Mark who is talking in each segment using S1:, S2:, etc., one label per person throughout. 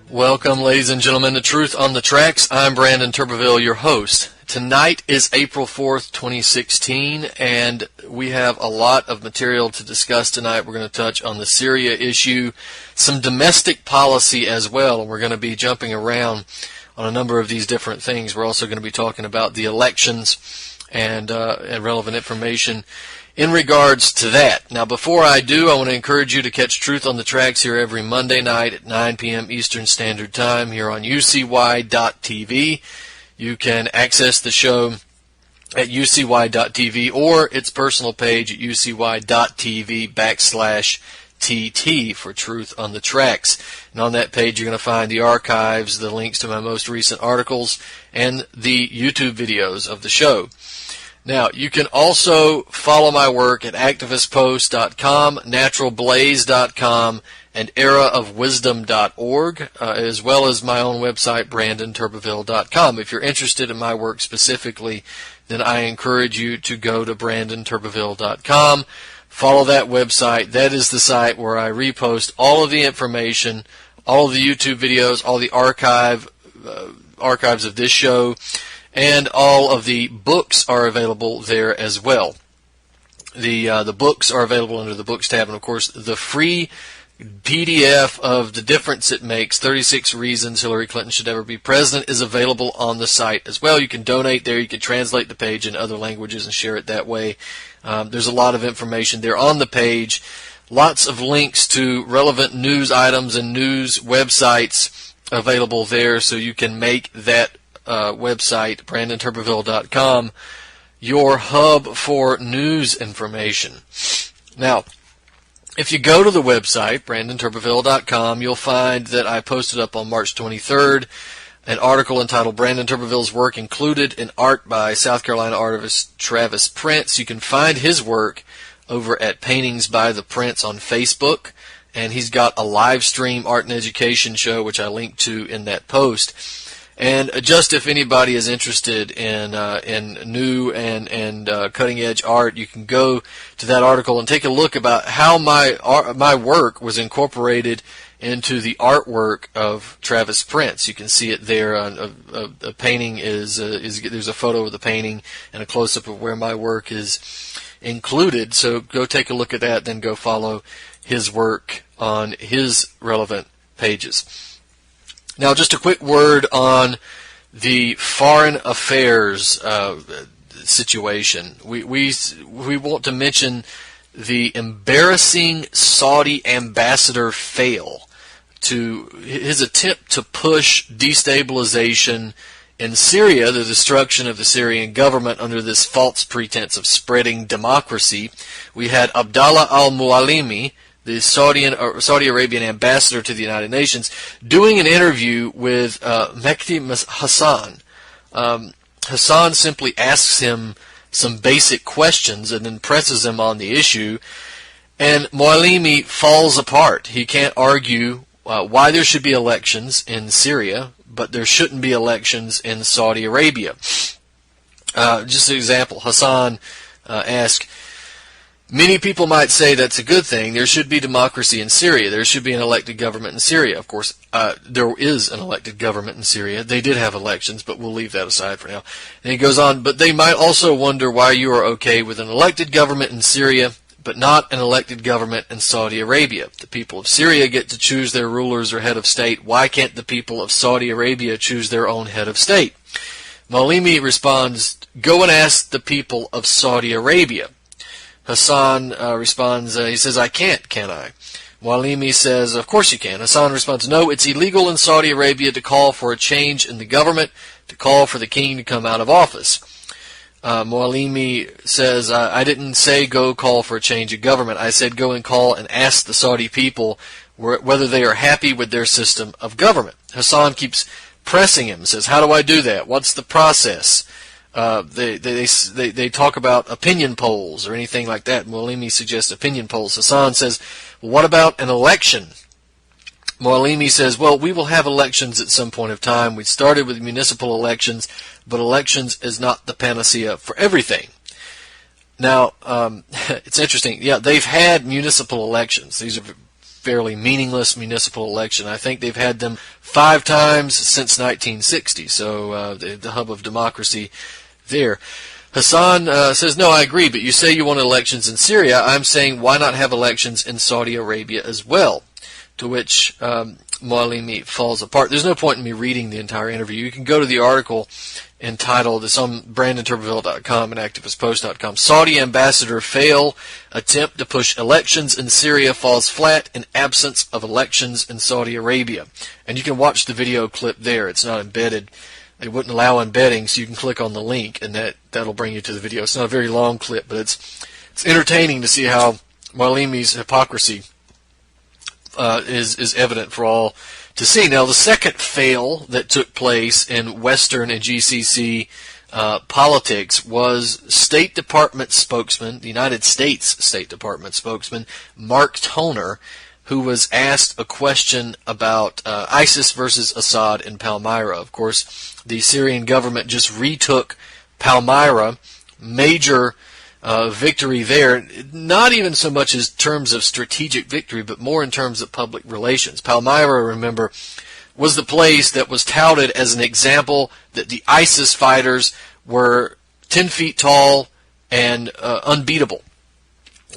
S1: Welcome, ladies and gentlemen, to Truth on the Tracks. I'm Brandon Turbeville, your host. Tonight is April 4th, 2016, and we have a lot of material to discuss tonight. We're going to touch on the Syria issue, some domestic policy as well, and we're going to be jumping around on a number of these different things. We're also going to be talking about the elections and relevant information in regards to that. Now, before I do, I want to encourage you to catch Truth on the Tracks here every Monday night at 9 p.m. Eastern Standard Time here on ucy.tv. You can access the show at ucy.tv or its personal page at ucy.tv/TT for Truth on the Tracks. And on that page, you're going to find the archives, the links to my most recent articles, and the YouTube videos of the show. Now, you can also follow my work at activistpost.com, naturalblaze.com, and eraofwisdom.org, as well as my own website, brandonturbeville.com. If you're interested in my work specifically, then I encourage you to go to brandonturbeville.com. Follow that website. That is the site where I repost all of the information, all of the YouTube videos, all the archives of this show, and all of the books are available there as well. The books are available under the Books tab, and of course the free PDF of The Difference It Makes, 36 Reasons Hillary Clinton Should Never Be President, is available on the site as well. You can donate there. You can translate the page in other languages and share it that way. There's a lot of information there on the page. Lots of links to relevant news items and news websites available there, so you can make that website, brandonturbeville.com, your hub for news information. Now, if you go to the website, brandonturbeville.com, you'll find that I posted up on March 23rd an article entitled Brandon Turbeville's Work Included in Art by South Carolina artist Travis Prince. You can find his work over at Paintings by the Prince on Facebook, and he's got a live stream art and education show, which I linked to in that post. And just if anybody is interested in new and cutting edge art, you can go to that article and take a look about how my work was incorporated into the artwork of Travis Prince. You can see it there. A painting there's a photo of the painting and a close up of where my work is included. So go take a look at that, then go follow his work on his relevant pages. Now, just a quick word on the foreign affairs situation. We want to mention the embarrassing Saudi ambassador fail to his attempt to push destabilization in Syria, the destruction of the Syrian government under this false pretense of spreading democracy. We had Abdallah al-Mualimi, the Saudi Arabian ambassador to the United Nations, doing an interview with Mehdi Hassan. Hassan simply asks him some basic questions and then presses him on the issue, and Mualimi falls apart. He can't argue why there should be elections in Syria, but there shouldn't be elections in Saudi Arabia. Just an example, Hassan asked, many people might say that's a good thing. There should be democracy in Syria. There should be an elected government in Syria. Of course, there is an elected government in Syria. They did have elections, but we'll leave that aside for now. And he goes on, but they might also wonder why you are okay with an elected government in Syria, but not an elected government in Saudi Arabia. The people of Syria get to choose their rulers or head of state. Why can't the people of Saudi Arabia choose their own head of state? Mualimi responds, go and ask the people of Saudi Arabia. Hassan responds, he says, I can't, can I? Mualimi says, of course you can. Hassan responds, no, it's illegal in Saudi Arabia to call for a change in the government, to call for the king to come out of office. Mualimi says, I didn't say go call for a change of government. I said go and call and ask the Saudi people whether they are happy with their system of government. Hassan keeps pressing him, says, how do I do that? What's the process? They talk about opinion polls or anything like that. Mualimi suggests opinion polls. Hassan says, well, what about an election? Mualimi says, well, we will have elections at some point of time. We started with municipal elections, but elections is not the panacea for everything. Now, it's interesting. Yeah, they've had municipal elections. These are fairly meaningless municipal election. I think they've had them 5 times since 1960, so the hub of democracy there. Hassan says, no, I agree, but you say you want elections in Syria. I'm saying, why not have elections in Saudi Arabia as well? To which Mualimi falls apart. There's no point in me reading the entire interview. You can go to the article entitled, it's on BrandonTurbeville.com and ActivistPost.com. Saudi ambassador fail attempt to push elections in Syria falls flat in absence of elections in Saudi Arabia. And you can watch the video clip there. It's not embedded. They wouldn't allow embedding, so you can click on the link, and that'll bring you to the video. It's not a very long clip, but it's entertaining to see how Mualimi's hypocrisy is evident for all to see. Now, the second fail that took place in Western and GCC politics was State Department spokesman, the United States State Department spokesman, Mark Toner, who was asked a question about ISIS versus Assad in Palmyra. Of course, the Syrian government just retook Palmyra, major victory there, not even so much as terms of strategic victory, but more in terms of public relations. Palmyra, remember, was the place that was touted as an example that the ISIS fighters were 10 feet tall and unbeatable.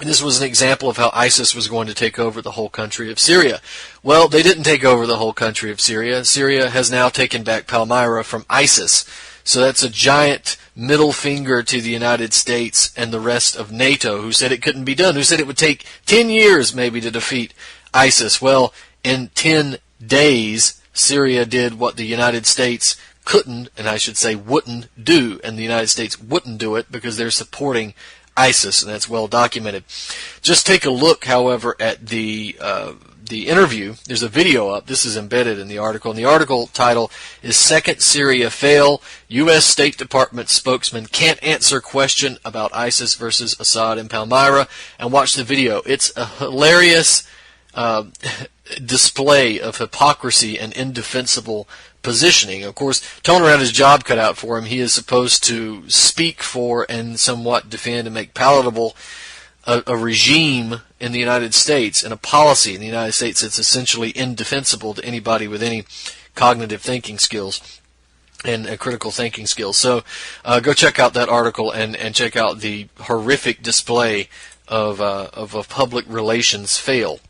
S1: And this was an example of how ISIS was going to take over the whole country of Syria. Well, they didn't take over the whole country of Syria. Syria has now taken back Palmyra from ISIS. So that's a giant middle finger to the United States and the rest of NATO, who said it couldn't be done, who said it would take 10 years maybe to defeat ISIS. Well, in 10 days, Syria did what the United States couldn't, and I should say wouldn't do, and the United States wouldn't do it because they're supporting ISIS, and that's well documented. Just take a look, however, at the interview. There's a video up. This is embedded in the article. And the article title is Second Syria Fail. U.S. State Department spokesman can't answer question about ISIS versus Assad in Palmyra. And watch the video. It's a hilarious display of hypocrisy and indefensible positioning. Of course, Toner had his job cut out for him. He is supposed to speak for and somewhat defend and make palatable a regime in the United States and a policy in the United States that's essentially indefensible to anybody with any cognitive thinking skills and critical thinking skills. So go check out that article and check out the horrific display of a public relations fail.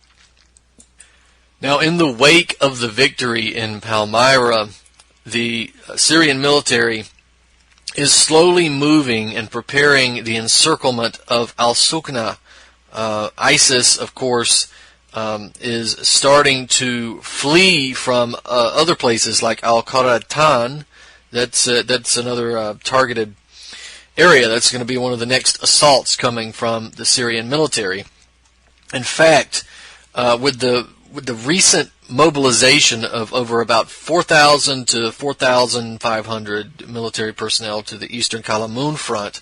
S1: Now, in the wake of the victory in Palmyra, the Syrian military is slowly moving and preparing the encirclement of al-Sukna. ISIS, of course, is starting to flee from other places like al-Qaratan. That's another targeted area. That's going to be one of the next assaults coming from the Syrian military. In fact, with the recent mobilization of over about 4,000 to 4,500 military personnel to the Eastern Kalamun front,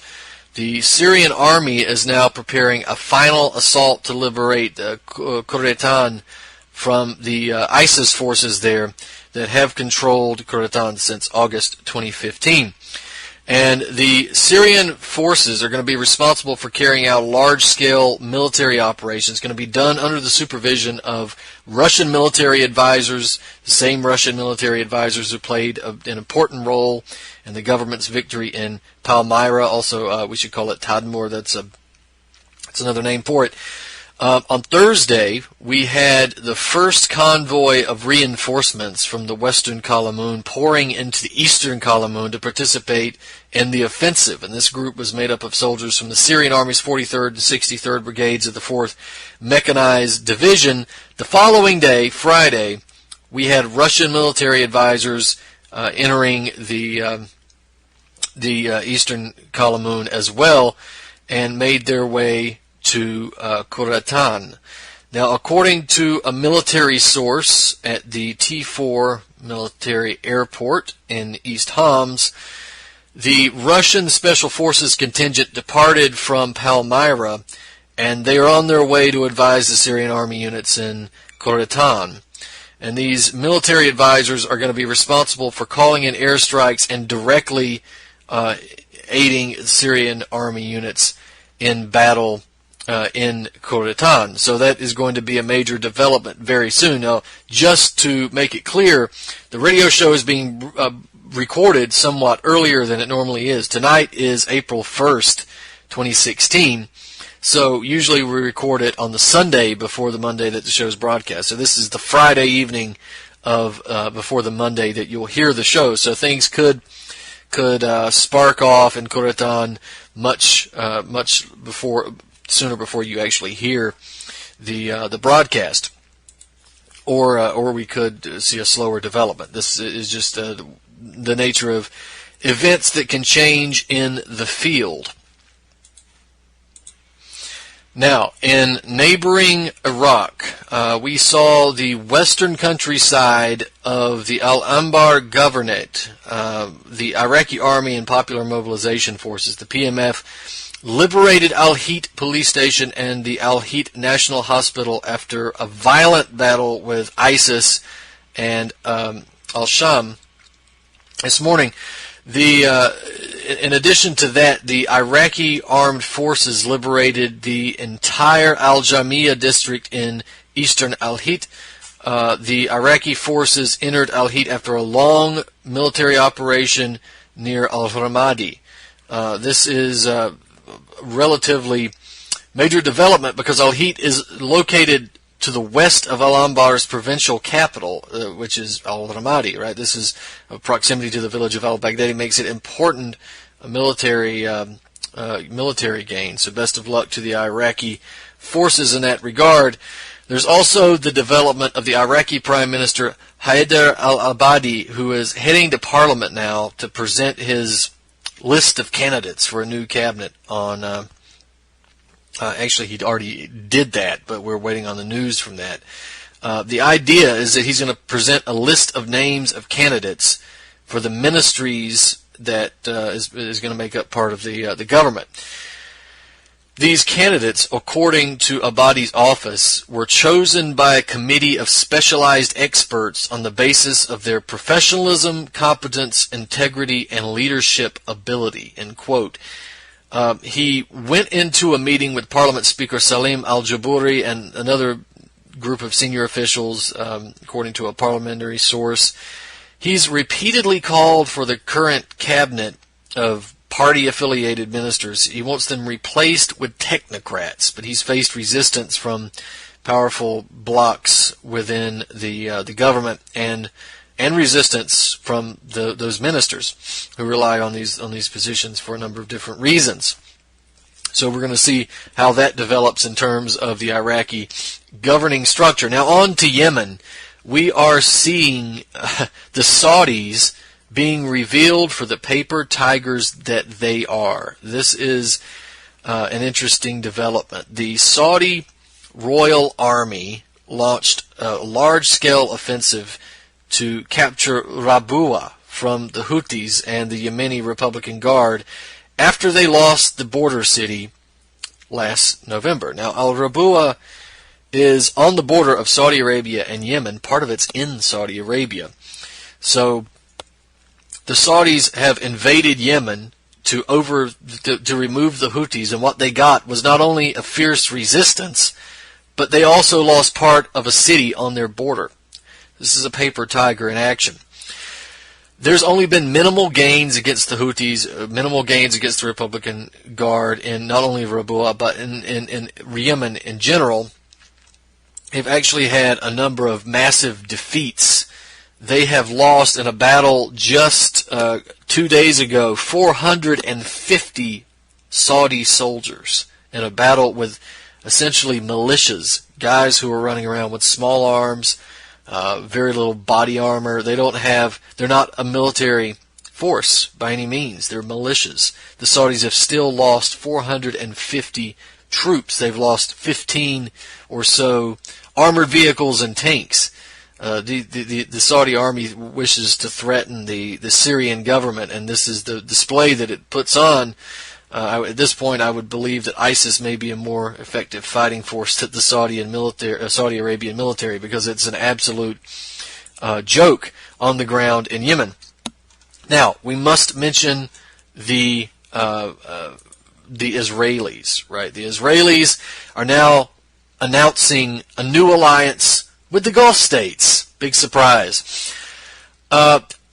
S1: the Syrian army is now preparing a final assault to liberate Qaratan from the ISIS forces there that have controlled Qaratan since August 2015. And the Syrian forces are going to be responsible for carrying out large-scale military operations, going to be done under the supervision of Russian military advisors, the same Russian military advisors who played an important role in the government's victory in Palmyra. Also, we should call it Tadmur. That's another name for it. On Thursday, we had the first convoy of reinforcements from the Western Kalamun pouring into the Eastern Kalamun to participate in the offensive. And this group was made up of soldiers from the Syrian Army's 43rd and 63rd Brigades of the 4th Mechanized Division. The following day, Friday, we had Russian military advisors entering the Eastern Kalamun as well and made their way to Qaratan. Now, according to a military source at the T4 military airport in East Homs, the Russian Special Forces contingent departed from Palmyra, and they are on their way to advise the Syrian army units in Qaratan. And these military advisors are going to be responsible for calling in airstrikes and directly aiding Syrian army units in battle in Koretan. So that is going to be a major development very soon. Now, just to make it clear, the radio show is being recorded somewhat earlier than it normally is. Tonight is April 1st, 2016. So usually we record it on the Sunday before the Monday that the show is broadcast. So this is the Friday evening of before the Monday that you'll hear the show. So things could spark off in Koretan much sooner before you actually hear the broadcast, or we could see a slower development. This is just the nature of events that can change in the field. Now, in neighboring Iraq, we saw the western countryside of the Al-Anbar Governorate, the Iraqi Army and Popular Mobilization Forces, the PMF, liberated Al-Heat police station and the Al-Heat National Hospital after a violent battle with ISIS and Al-Sham this morning. In addition to that, the Iraqi armed forces liberated the entire Al-Jamia district in eastern Al-Heat. The Iraqi forces entered Al-Heat after a long military operation near Al-Ramadi. This is a relatively major development because Al-Heat is located to the west of Al-Anbar's provincial capital, which is Al-Ramadi, right? This is proximity to the village of Al-Baghdadi makes it important military gain. So best of luck to the Iraqi forces in that regard. There's also the development of the Iraqi Prime Minister Haider al-Abadi, who is heading to Parliament now to present his list of candidates for a new cabinet on actually, he already did that, but we're waiting on the news from that. The idea is that he's going to present a list of names of candidates for the ministries that is going to make up part of the government. These candidates, according to Abadi's office, were chosen by a committee of specialized experts on the basis of their professionalism, competence, integrity, and leadership ability, end quote. He went into a meeting with Parliament Speaker Salim al-Jabouri and another group of senior officials, according to a parliamentary source. He's repeatedly called for the current cabinet of party-affiliated ministers. He wants them replaced with technocrats, but he's faced resistance from powerful blocs within the government and resistance from those ministers who rely on these positions for a number of different reasons. So we're going to see how that develops in terms of the Iraqi governing structure. Now on to Yemen. We are seeing the Saudis being revealed for the paper tigers that they are. This is an interesting development. The Saudi Royal Army launched a large-scale offensive to capture Rabua from the Houthis and the Yemeni Republican Guard after they lost the border city last November. Now, Al-Rabua is on the border of Saudi Arabia and Yemen. Part of it's in Saudi Arabia. So the Saudis have invaded Yemen to remove the Houthis, and what they got was not only a fierce resistance, but they also lost part of a city on their border. This is a paper tiger in action. There's only been minimal gains against the Houthis, minimal gains against the Republican Guard in not only Rabua, but in Yemen in general. They've actually had a number of massive defeats. They have lost in a battle just 2 days ago 450 Saudi soldiers in a battle with essentially militias, guys who are running around with small arms, very little body armor. They're not a military force by any means. They're militias. The Saudis have still lost 450 troops. They've lost 15 or so armored vehicles and tanks. The Saudi army wishes to threaten the Syrian government, and this is the display that it puts on. At this point, I would believe that ISIS may be a more effective fighting force than the Saudi Arabian military, because it's an absolute joke on the ground in Yemen. Now, we must mention the the Israelis, right? The Israelis are now announcing a new alliance with the Gulf states. Big surprise.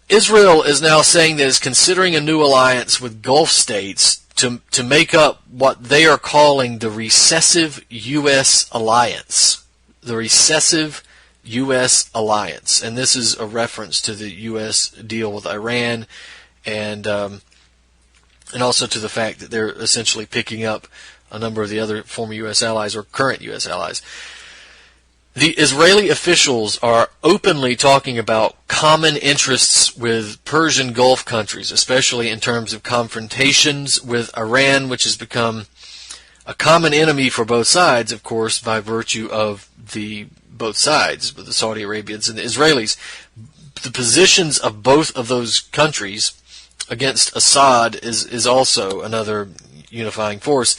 S1: Israel is now saying that it's considering a new alliance with Gulf states to make up what they are calling the recessive U.S. alliance. The recessive U.S. alliance. And this is a reference to the U.S. deal with Iran and also to the fact that they're essentially picking up a number of the other former U.S. allies or current U.S. allies. The Israeli officials are openly talking about common interests with Persian Gulf countries, especially in terms of confrontations with Iran, which has become a common enemy for both sides, of course, by virtue of both sides, with the Saudi Arabians and the Israelis. The positions of both of those countries against Assad is also another unifying force.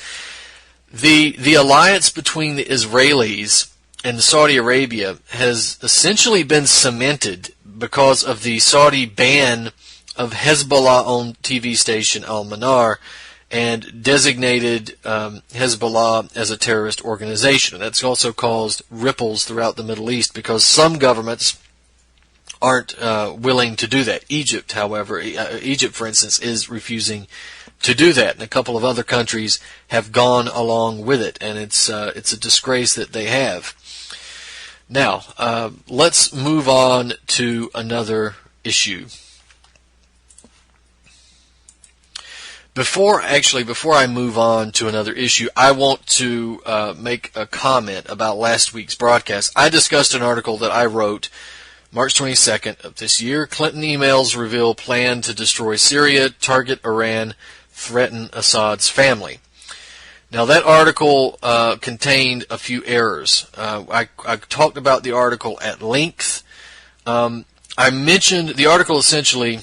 S1: The alliance between the Israelis and Saudi Arabia has essentially been cemented because of the Saudi ban of Hezbollah-owned TV station Al-Manar and designated Hezbollah as a terrorist organization. And that's also caused ripples throughout the Middle East because some governments aren't willing to do that. Egypt, however, for instance, is refusing to do that, and a couple of other countries have gone along with it, and it's a disgrace that they have. Now, let's move on to another issue. Before I move on to another issue, I want to make a comment about last week's broadcast. I discussed an article that I wrote March 22nd of this year. Clinton emails reveal plan to destroy Syria, target Iran, threaten Assad's family. Now, that article contained a few errors. I talked about the article at length. I mentioned the article essentially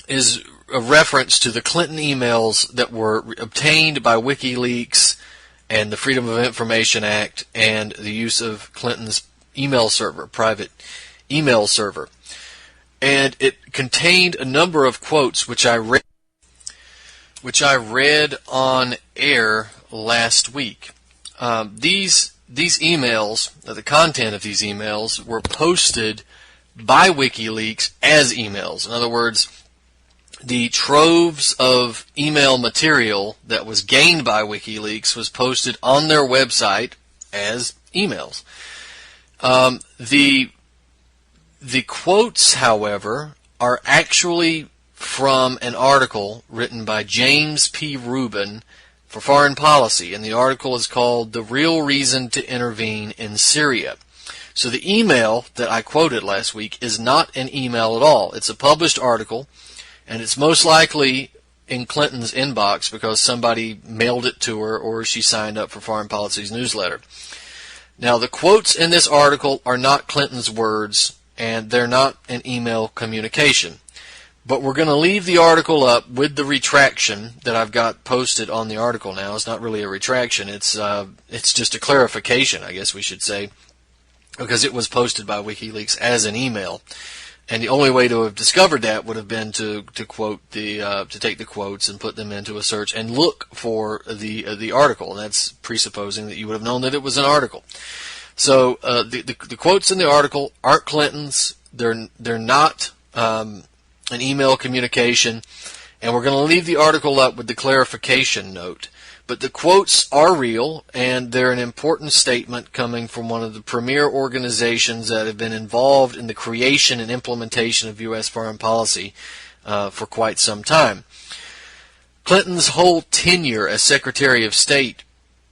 S1: is a reference to the Clinton emails that were obtained by WikiLeaks and the Freedom of Information Act and the use of Clinton's email server, private email server. And it contained a number of quotes which I read on air last week. These emails, the content of these emails, were posted by WikiLeaks as emails. In other words, the troves of email material that was gained by WikiLeaks was posted on their website as emails. The quotes, however, are actually from an article written by James P. Rubin for Foreign Policy, and the article is called "The Real Reason to Intervene in Syria." So the email that I quoted last week is not an email at all. It's a published article, and it's most likely in Clinton's inbox because somebody mailed it to her or she signed up for Foreign Policy's newsletter. Now, the quotes in this article are not Clinton's words, and they're not an email communication. But we're going to leave the article up with the retraction that I've got posted on the article now. It's not really a retraction. It's just a clarification, I guess we should say, because it was posted by WikiLeaks as an email. And the only way to have discovered that would have been to quote to take the quotes and put them into a search and look for the article. And that's presupposing that you would have known that it was an article. So the quotes in the article aren't Clinton's. They're not an email communication. And we're going to leave the article up with the clarification note. But the quotes are real, and they're an important statement coming from one of the premier organizations that have been involved in the creation and implementation of U.S. foreign policy for quite some time. Clinton's whole tenure as Secretary of State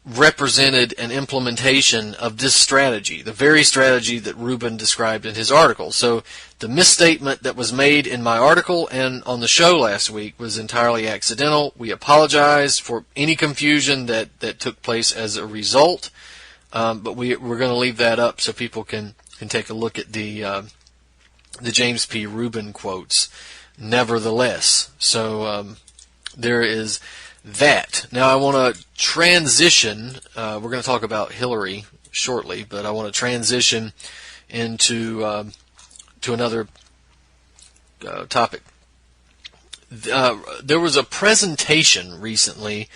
S1: represented an implementation of this strategy, the very strategy that Rubin described in his article. So the misstatement that was made in my article and on the show last week was entirely accidental. We apologize for any confusion that took place as a result, but we're going to leave that up so people can take a look at the James P. Rubin quotes nevertheless. So there is that. Now I want to transition. We're going to talk about Hillary shortly, but I want to transition into to another topic. there was a presentation recently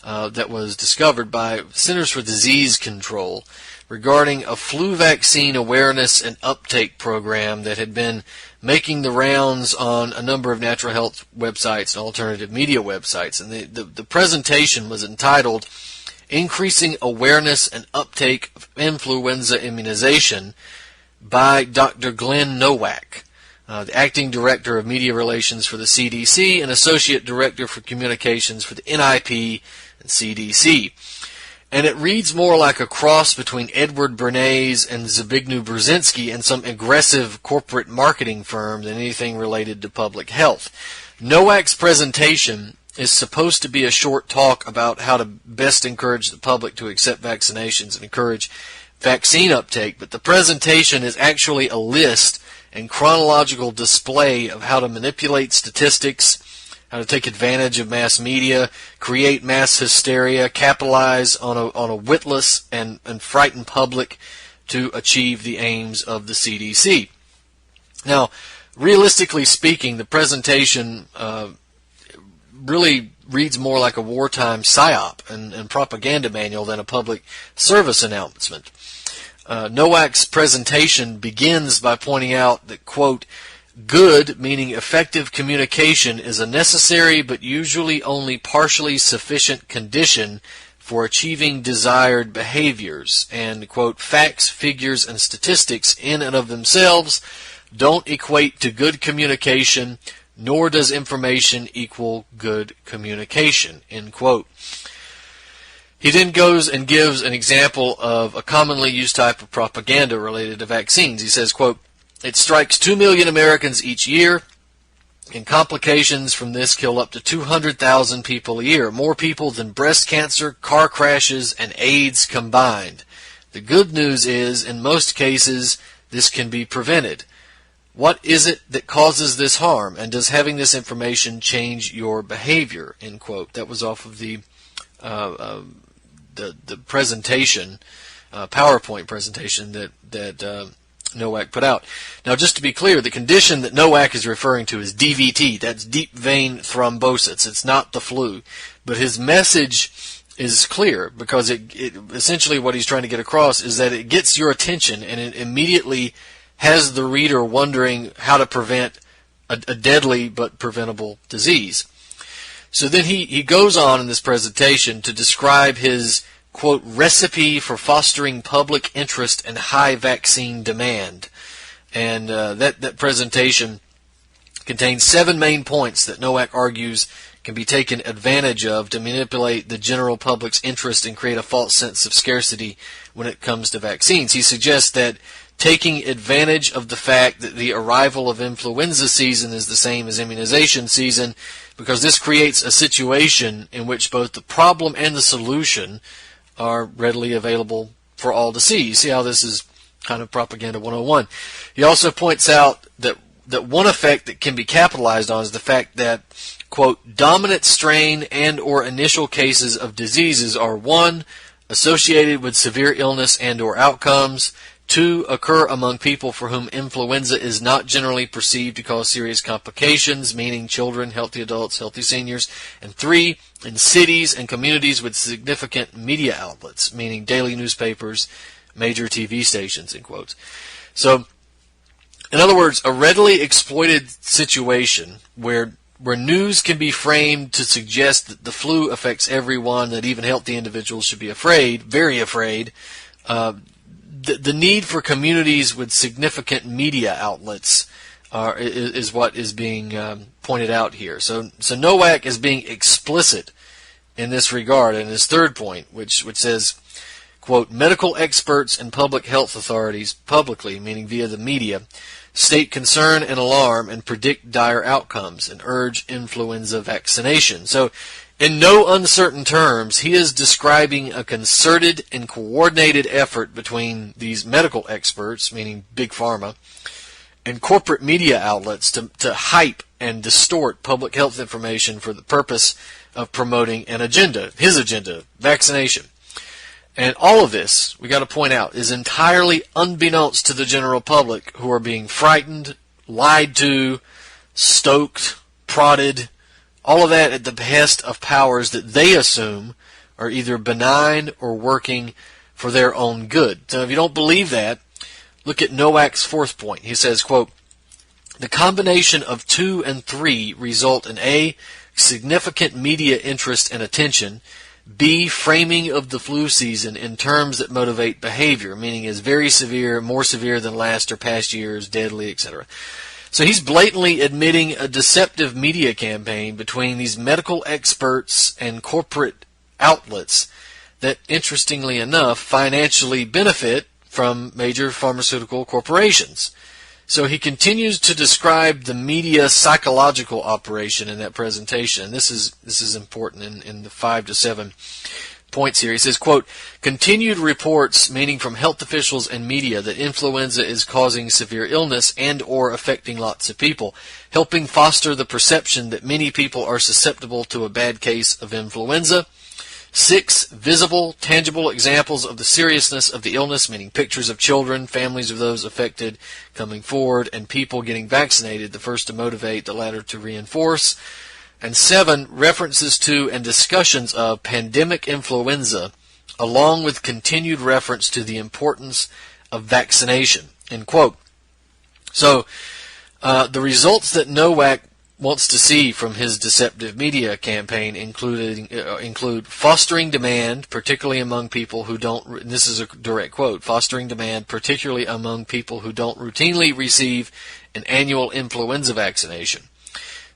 S1: that was discovered by Centers for Disease Control regarding a flu vaccine awareness and uptake program that had been making the rounds on a number of natural health websites and alternative media websites. And the presentation was entitled Increasing Awareness and Uptake of Influenza Immunization by Dr. Glenn Nowak, the Acting Director of Media Relations for the CDC and Associate Director for Communications for the NIP and CDC. And it reads more like a cross between Edward Bernays and Zbigniew Brzezinski and some aggressive corporate marketing firm than anything related to public health. Nowak's presentation is supposed to be a short talk about how to best encourage the public to accept vaccinations and encourage vaccine uptake, but the presentation is actually a list and chronological display of how to manipulate statistics, how to take advantage of mass media, create mass hysteria, capitalize on a witless and frightened public to achieve the aims of the CDC. Now, realistically speaking, the presentation really reads more like a wartime psyop and propaganda manual than a public service announcement. Nowak's presentation begins by pointing out that, quote, good, meaning effective communication, is a necessary but usually only partially sufficient condition for achieving desired behaviors, and, quote, facts, figures, and statistics in and of themselves don't equate to good communication, nor does information equal good communication, end quote. He then goes and gives an example of a commonly used type of propaganda related to vaccines. He says, quote, it strikes 2 million Americans each year, and complications from this kill up to 200,000 people a year, more people than breast cancer, car crashes, and AIDS combined. The good news is, in most cases, this can be prevented. What is it that causes this harm, and does having this information change your behavior, end quote. That was off of the presentation, PowerPoint presentation that Nowak put out. Now, just to be clear, the condition that Nowak is referring to is DVT. That's deep vein thrombosis. It's not the flu. But his message is clear because it essentially what he's trying to get across is that it gets your attention and it immediately has the reader wondering how to prevent a deadly but preventable disease. So then he goes on in this presentation to describe his, quote, recipe for fostering public interest and high vaccine demand. And that presentation contains 7 main points that Nowak argues can be taken advantage of to manipulate the general public's interest and create a false sense of scarcity when it comes to vaccines. He suggests that taking advantage of the fact that the arrival of influenza season is the same as immunization season, because this creates a situation in which both the problem and the solution are readily available for all to see. See how this is kind of propaganda 101. He also points out that one effect that can be capitalized on is the fact that, quote, dominant strain and or initial cases of diseases are 1, associated with severe illness and or outcomes, 2, occur among people for whom influenza is not generally perceived to cause serious complications, meaning children, healthy adults, healthy seniors, and 3, in cities and communities with significant media outlets, meaning daily newspapers, major TV stations, in quotes. So, in other words, a readily exploited situation where news can be framed to suggest that the flu affects everyone, that even healthy individuals should be afraid, very afraid. The need for communities with significant media outlets is what is being pointed out here. So Nowak is being explicit in this regard in his third point, which says, quote, medical experts and public health authorities publicly, meaning via the media, state concern and alarm and predict dire outcomes and urge influenza vaccination. So in no uncertain terms, he is describing a concerted and coordinated effort between these medical experts, meaning big pharma, and corporate media outlets to hype and distort public health information for the purpose of promoting an agenda, his agenda, vaccination. And all of this, we got to point out, is entirely unbeknownst to the general public, who are being frightened, lied to, stoked, prodded, All of that at the behest of powers that they assume are either benign or working for their own good. So if you don't believe that, look at Nowak's fourth point. He says, quote, the combination of 2 and 3 result in A, significant media interest and attention, B, framing of the flu season in terms that motivate behavior, meaning is very severe, more severe than last or past years, deadly, etc. So he's blatantly admitting a deceptive media campaign between these medical experts and corporate outlets that, interestingly enough, financially benefit from major pharmaceutical corporations. So he continues to describe the media psychological operation in that presentation. This is important in the 5 to 7 points here. He says, quote, continued reports, meaning from health officials and media, that influenza is causing severe illness and or affecting lots of people, helping foster the perception that many people are susceptible to a bad case of influenza. 6, visible, tangible examples of the seriousness of the illness, meaning pictures of children, families of those affected coming forward, and people getting vaccinated, the first to motivate, the latter to reinforce. And 7, references to and discussions of pandemic influenza, along with continued reference to the importance of vaccination, end quote. So, the results that Nowak wants to see from his deceptive media campaign include fostering demand, particularly among people who don't, and this is a direct quote, fostering demand, particularly among people who don't routinely receive an annual influenza vaccination.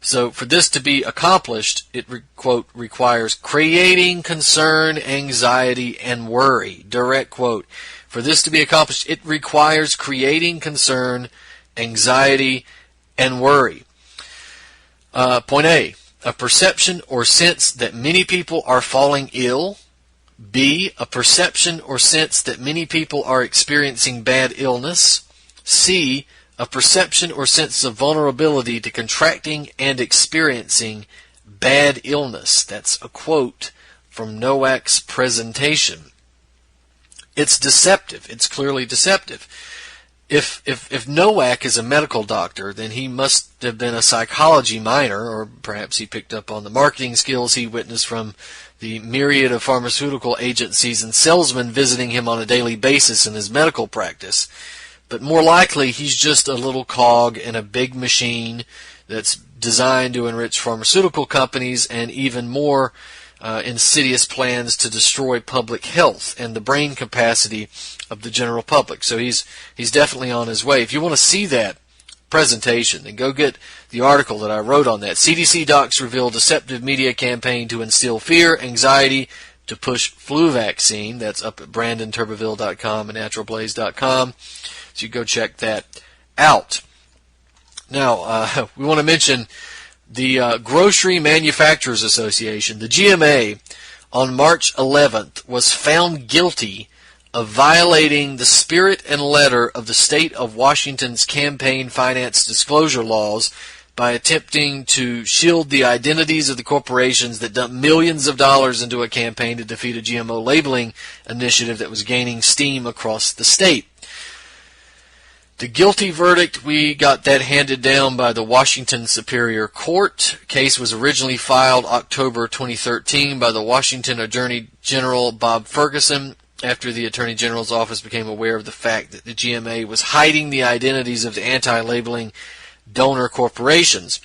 S1: So for this to be accomplished, it, quote, requires creating concern, anxiety, and worry. Direct quote. For this to be accomplished, it requires creating concern, anxiety, and worry. Point A, a perception or sense that many people are falling ill. B, a perception or sense that many people are experiencing bad illness. C, a perception or sense of vulnerability to contracting and experiencing bad illness. That's a quote from Nowak's presentation. It's deceptive. It's clearly deceptive. If Nowak is a medical doctor, then he must have been a psychology minor, or perhaps he picked up on the marketing skills he witnessed from the myriad of pharmaceutical agencies and salesmen visiting him on a daily basis in his medical practice. But more likely, he's just a little cog in a big machine that's designed to enrich pharmaceutical companies and even more insidious plans to destroy public health and the brain capacity of the general public. So he's definitely on his way. If you want to see that presentation, then go get the article that I wrote on that. CDC docs reveal deceptive media campaign to instill fear, anxiety, to push flu vaccine. That's up at BrandonTurbeville.com and naturalblaze.com. So you go check that out. Now, we want to mention the Grocery Manufacturers Association, the GMA, on March 11th was found guilty of violating the spirit and letter of the state of Washington's campaign finance disclosure laws by attempting to shield the identities of the corporations that dumped millions of dollars into a campaign to defeat a GMO labeling initiative that was gaining steam across the state. The guilty verdict, we got that handed down by the Washington Superior Court. Case was originally filed October 2013 by the Washington Attorney General Bob Ferguson after the Attorney General's office became aware of the fact that the GMA was hiding the identities of the anti-labeling donor corporations.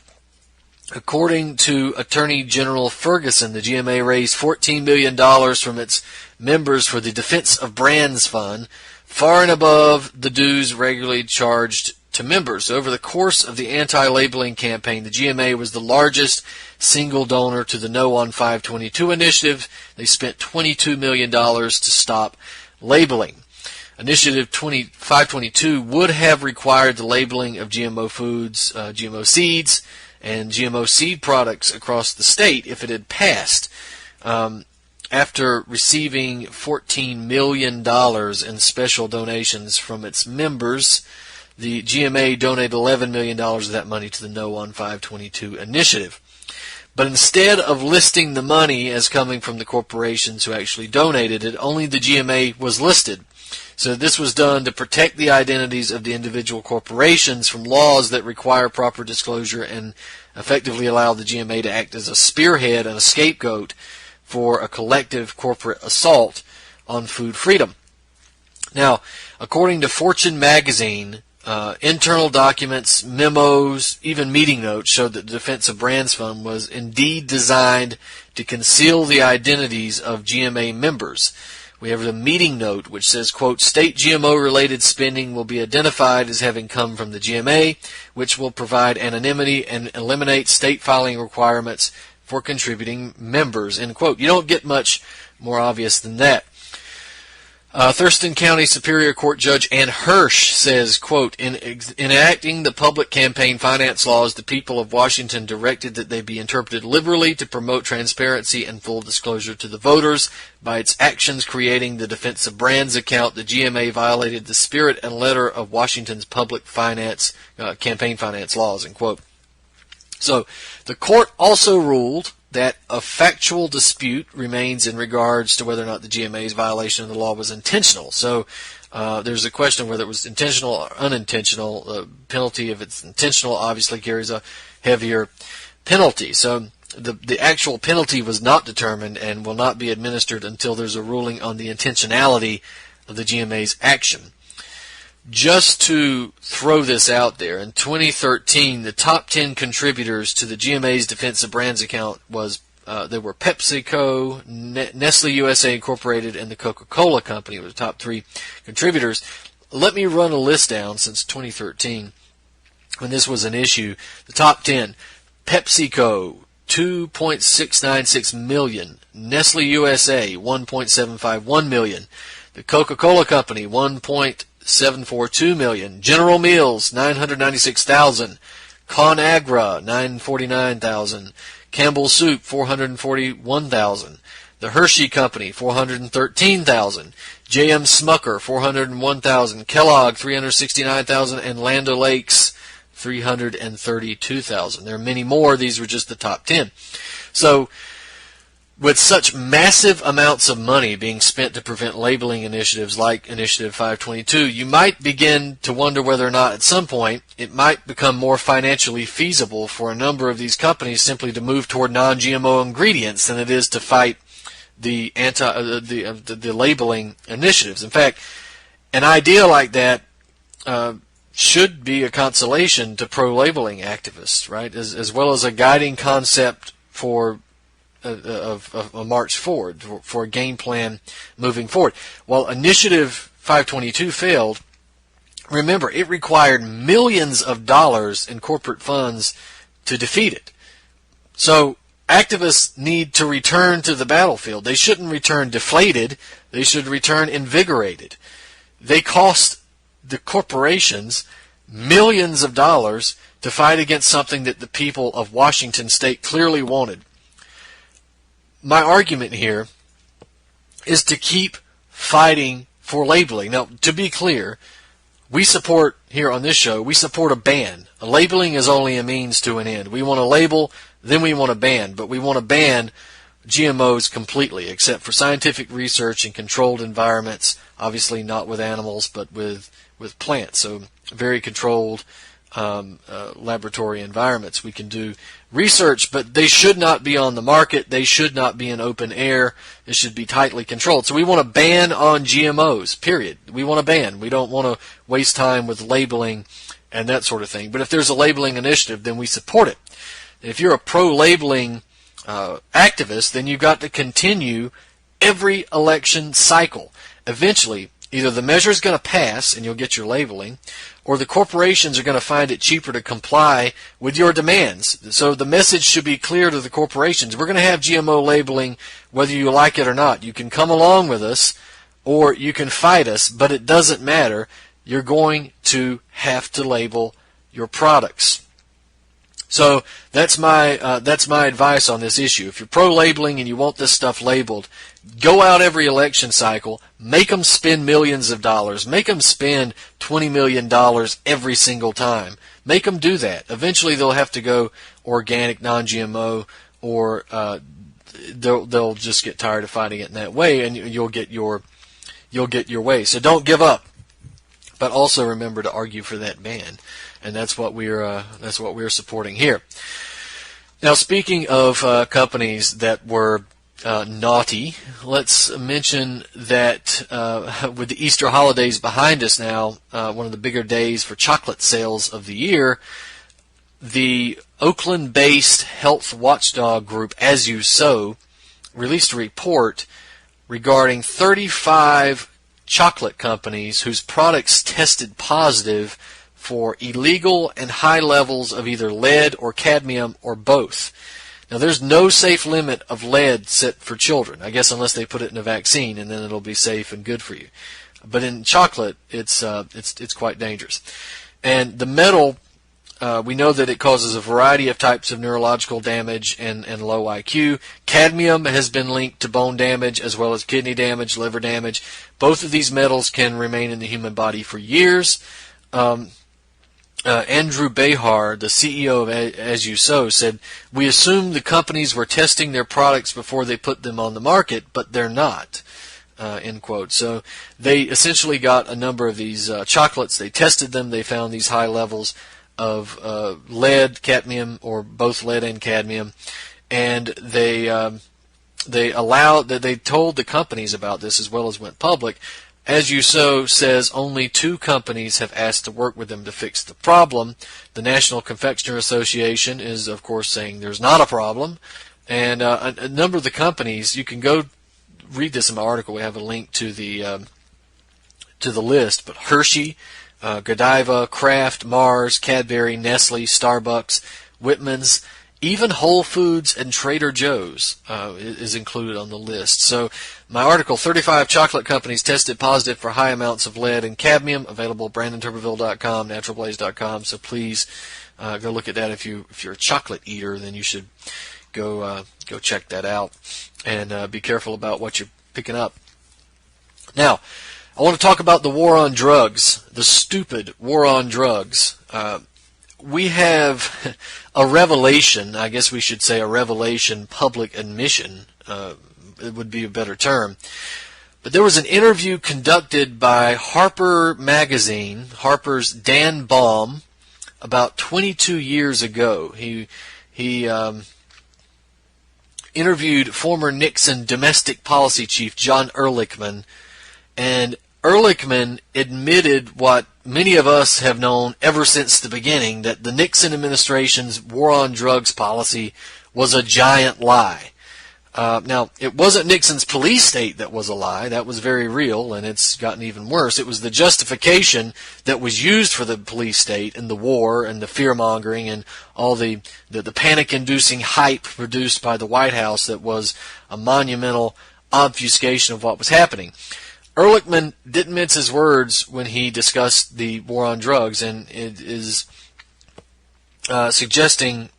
S1: According to Attorney General Ferguson, the GMA raised $14 million from its members for the Defense of Brands Fund, far and above the dues regularly charged to members. So over the course of the anti-labeling campaign, the GMA was the largest single donor to the No on 522 initiative. They spent $22 million to stop labeling. Initiative 522 would have required the labeling of GMO foods, GMO seeds, and GMO seed products across the state if it had passed. After receiving $14 million in special donations from its members, the GMA donated $11 million of that money to the No on 522 initiative. But instead of listing the money as coming from the corporations who actually donated it, only the GMA was listed. So this was done to protect the identities of the individual corporations from laws that require proper disclosure and effectively allow the GMA to act as a spearhead and a scapegoat for a collective corporate assault on food freedom. Now, according to Fortune magazine, internal documents, memos, even meeting notes showed that the Defense of Brands Fund was indeed designed to conceal the identities of GMA members. We have the meeting note, which says, quote, state GMO-related spending will be identified as having come from the GMA, which will provide anonymity and eliminate state filing requirements for contributing members, end quote. You don't get much more obvious than that. Thurston County Superior Court Judge Ann Hirsch says, quote, in enacting the public campaign finance laws, the people of Washington directed that they be interpreted liberally to promote transparency and full disclosure to the voters. By its actions creating the Defense of Brands account, the GMA violated the spirit and letter of Washington's public finance campaign finance laws, end quote. So the court also ruled that a factual dispute remains in regards to whether or not the GMA's violation of the law was intentional. So there's a question whether it was intentional or unintentional. The penalty, if it's intentional, obviously carries a heavier penalty. So the actual penalty was not determined and will not be administered until there's a ruling on the intentionality of the GMA's action. Just to throw this out there, in 2013, the top 10 contributors to the GMA's Defense of Brands account they were PepsiCo, Nestle USA Incorporated, and the Coca-Cola Company were the top 3 contributors. Let me run a list down since 2013, when this was an issue. The top 10: PepsiCo, $2.696 million; Nestle USA, $1.751 million; the Coca-Cola Company, $1.742 million; General Mills, $996,000; ConAgra, $949,000; Campbell Soup, $441,000; the Hershey Company, $413,000; J.M. Smucker, $401,000; Kellogg, $369,000; and Land O'Lakes, $332,000. There are many more. These were just the top 10. So, with such massive amounts of money being spent to prevent labeling initiatives like Initiative 522, you might begin to wonder whether or not at some point it might become more financially feasible for a number of these companies simply to move toward non-GMO ingredients than it is to fight the labeling initiatives. In fact, an idea like that should be a consolation to pro-labeling activists, right? As well as a guiding concept for of a march forward, for a game plan moving forward. While Initiative 522 failed, remember, it required millions of dollars in corporate funds to defeat it. So activists need to return to the battlefield. They shouldn't return deflated. They should return invigorated. They cost the corporations millions of dollars to fight against something that the people of Washington State clearly wanted. My argument here is to keep fighting for labeling. Now, to be clear, we support, here on this show, we support a ban. A labeling is only a means to an end. We want to label, then we want to ban. But we want to ban GMOs completely, except for scientific research in controlled environments, obviously not with animals, but with plants. So very controlled laboratory environments. We can do research, but they should not be on the market. They should not be in open air. It should be tightly controlled. So we want to ban on GMOs, period. We want to ban. We don't want to waste time with labeling and that sort of thing. But if there's a labeling initiative, then we support it. If you're a pro-labeling activist, then you've got to continue every election cycle. Eventually, either the measure is going to pass and you'll get your labeling, or the corporations are going to find it cheaper to comply with your demands. So the message should be clear to the corporations. We're going to have GMO labeling whether you like it or not. You can come along with us or you can fight us, but it doesn't matter. You're going to have to label your products. So that's my advice on this issue. If you're pro-labeling and you want this stuff labeled, go out every election cycle, make them spend millions of dollars, make them spend $20 million every single time. Make them do that. Eventually they'll have to go organic, non-GMO, or they'll just get tired of fighting it in that way, and you'll get your you'll get your way. So don't give up, but also remember to argue for that ban, and that's what we're supporting here. Now, speaking of companies that were naughty, let's mention that with the Easter holidays behind us now, one of the bigger days for chocolate sales of the year, the Oakland-based health watchdog group As You Sow released a report regarding 35 chocolate companies whose products tested positive for illegal and high levels of either lead or cadmium or both. Now, there's no safe limit of lead set for children, I guess, unless they put it in a vaccine, and then it'll be safe and good for you. But in chocolate, it's quite dangerous. And the metal, we know that it causes a variety of types of neurological damage and low IQ. Cadmium has been linked to bone damage as well as kidney damage, liver damage. Both of these metals can remain in the human body for years. Andrew Behar, the CEO of As You Sow, said, "We assumed the companies were testing their products before they put them on the market, but they're not." End quote. So they essentially got a number of these chocolates. They tested them. They found these high levels of lead, cadmium, or both lead and cadmium, and they told the companies about this as well as went public. As You Sow says only 2 companies have asked to work with them to fix the problem. The National Confectioner Association is, of course, saying there's not a problem. And a number of the companies, you can go read this in my article. We have a link to the list. But Hershey, Godiva, Kraft, Mars, Cadbury, Nestle, Starbucks, Whitman's, even Whole Foods and Trader Joe's is included on the list. So my article, 35 chocolate companies tested positive for high amounts of lead and cadmium, available at BrandonTurbeville.com, naturalblaze.com. So please go look at that. If you're a chocolate eater, then you should go check that out, and be careful about what you're picking up. Now, I want to talk about the war on drugs, the stupid war on drugs. We have a revelation, I guess we should say a revelation, public admission, it would be a better term. But there was an interview conducted by Harper Magazine, Harper's Dan Baum, about 22 years ago. He interviewed former Nixon domestic policy chief John Ehrlichman, and Ehrlichman admitted what many of us have known ever since the beginning, that the Nixon administration's war on drugs policy was a giant lie. Now, it wasn't Nixon's police state that was a lie. That was very real, and it's gotten even worse. It was the justification that was used for the police state and the war and the fear-mongering and all the panic-inducing hype produced by the White House that was a monumental obfuscation of what was happening. Ehrlichman didn't mince his words when he discussed the war on drugs, and it is suggesting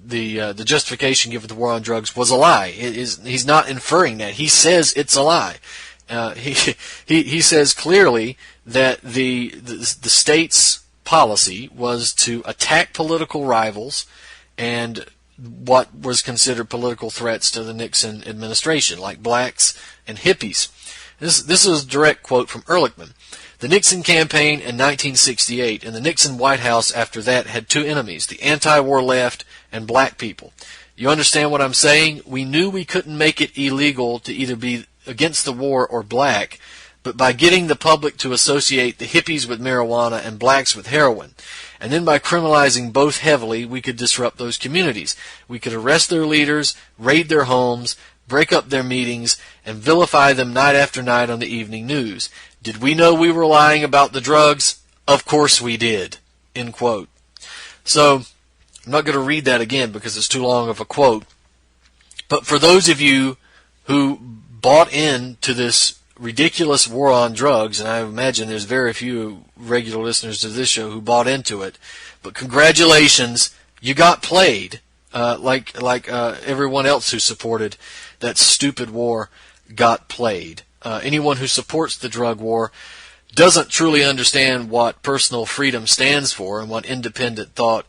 S1: the justification given to the war on drugs was a lie. He's not inferring that. He says it's a lie. He says clearly that the state's policy was to attack political rivals and what was considered political threats to the Nixon administration, like blacks and hippies. This is a direct quote from Ehrlichman. The Nixon campaign in 1968 and the Nixon White House after that had 2 enemies, the anti-war left and black people. You understand what I'm saying? We knew we couldn't make it illegal to either be against the war or black, but by getting the public to associate the hippies with marijuana and blacks with heroin. And then by criminalizing both heavily, we could disrupt those communities. We could arrest their leaders, raid their homes, break up their meetings, and vilify them night after night on the evening news. Did we know we were lying about the drugs? Of course we did. End quote. So, I'm not going to read that again because it's too long of a quote. But for those of you who bought into this ridiculous war on drugs, and I imagine there's very few regular listeners to this show who bought into it, but congratulations, you got played, like everyone else who supported that stupid war got played. Anyone who supports the drug war doesn't truly understand what personal freedom stands for and what independent thought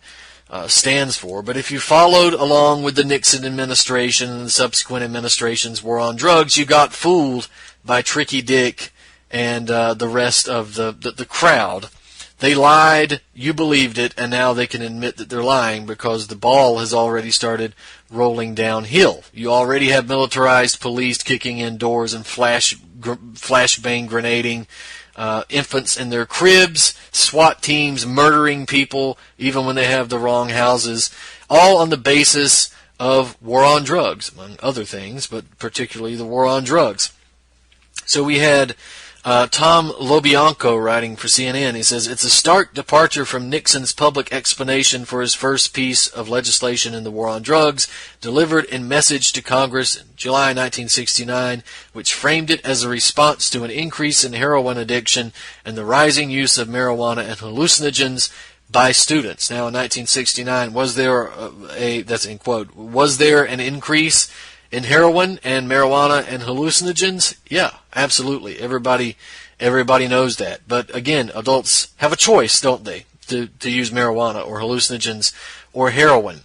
S1: stands for. But if you followed along with the Nixon administration and the subsequent administration's war on drugs, you got fooled by Tricky Dick and the rest of the crowd. They lied, you believed it, and now they can admit that they're lying because the ball has already started rolling downhill. You already have militarized police kicking in doors and flashbang grenading, infants in their cribs, SWAT teams murdering people even when they have the wrong houses, all on the basis of war on drugs, among other things, but particularly the war on drugs. So we had Tom Lobianco writing for CNN. He says, it's a stark departure from Nixon's public explanation for his first piece of legislation in the war on drugs, delivered in message to Congress in July 1969, which framed it as a response to an increase in heroin addiction and the rising use of marijuana and hallucinogens by students. Now, in 1969, was there that's in quote, was there an increase in heroin and marijuana and hallucinogens? Yeah, absolutely. Everybody knows that. But again, adults have a choice, don't they, to use marijuana or hallucinogens or heroin.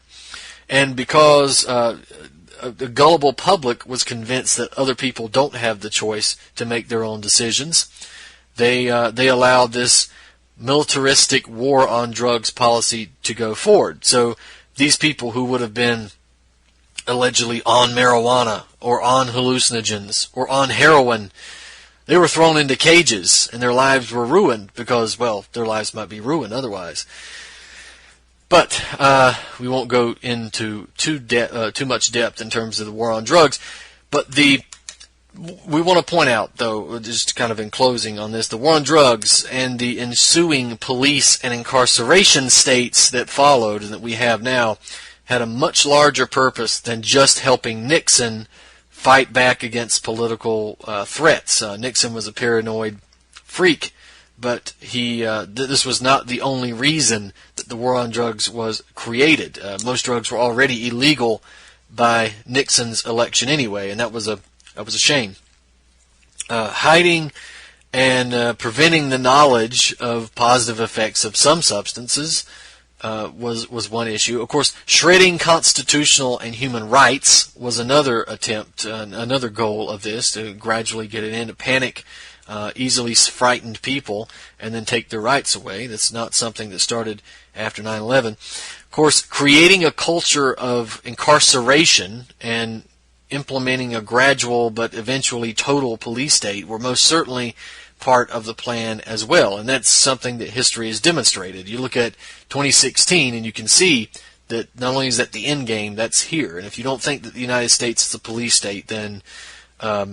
S1: And because the gullible public was convinced that other people don't have the choice to make their own decisions, they allowed this militaristic war on drugs policy to go forward. So these people who would have been allegedly on marijuana or on hallucinogens or on heroin, they were thrown into cages and their lives were ruined because, well, their lives might be ruined otherwise. But we won't go into too much depth in terms of the war on drugs. But we want to point out, though, just kind of in closing on this, the war on drugs and the ensuing police and incarceration states that followed and that we have now had a much larger purpose than just helping Nixon fight back against political threats. Nixon was a paranoid freak, but this was not the only reason that the war on drugs was created. Most drugs were already illegal by Nixon's election anyway, and that was a shame. Hiding and preventing the knowledge of positive effects of some substances was one issue. Of course, shredding constitutional and human rights was another attempt, another goal of this, to gradually get it in, to panic easily frightened people and then take their rights away. That's not something that started after 9/11. Of course, creating a culture of incarceration and implementing a gradual but eventually total police state were most certainly part of the plan as well, and that's something that history has demonstrated. You look at 2016 and you can see that not only is that the end game, that's here. And if you don't think that the United States is a police state, then I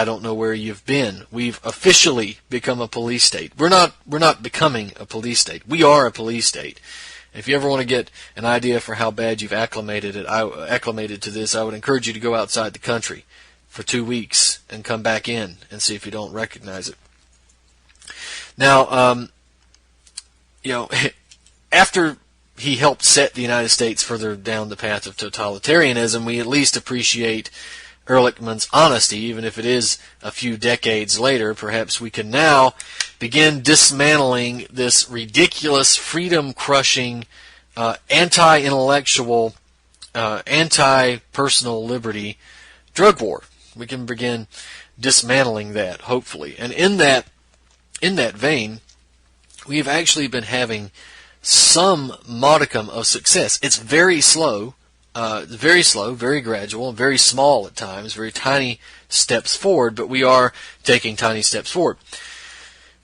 S1: don't know where you've been. We've officially become a police state. We're not becoming a police state. We are a police state. If you ever want to get an idea for how bad you've acclimated to this, I would encourage you to go outside the country for 2 weeks and come back in and see if you don't recognize it. Now, after he helped set the United States further down the path of totalitarianism, we at least appreciate Ehrlichman's honesty, even if it is a few decades later. Perhaps we can now begin dismantling this ridiculous, freedom-crushing, anti-intellectual, anti-personal liberty drug war. We can begin dismantling that, hopefully. And in that vein, we've actually been having some modicum of success. It's very slow, very gradual, very small at times, very tiny steps forward, but we are taking tiny steps forward.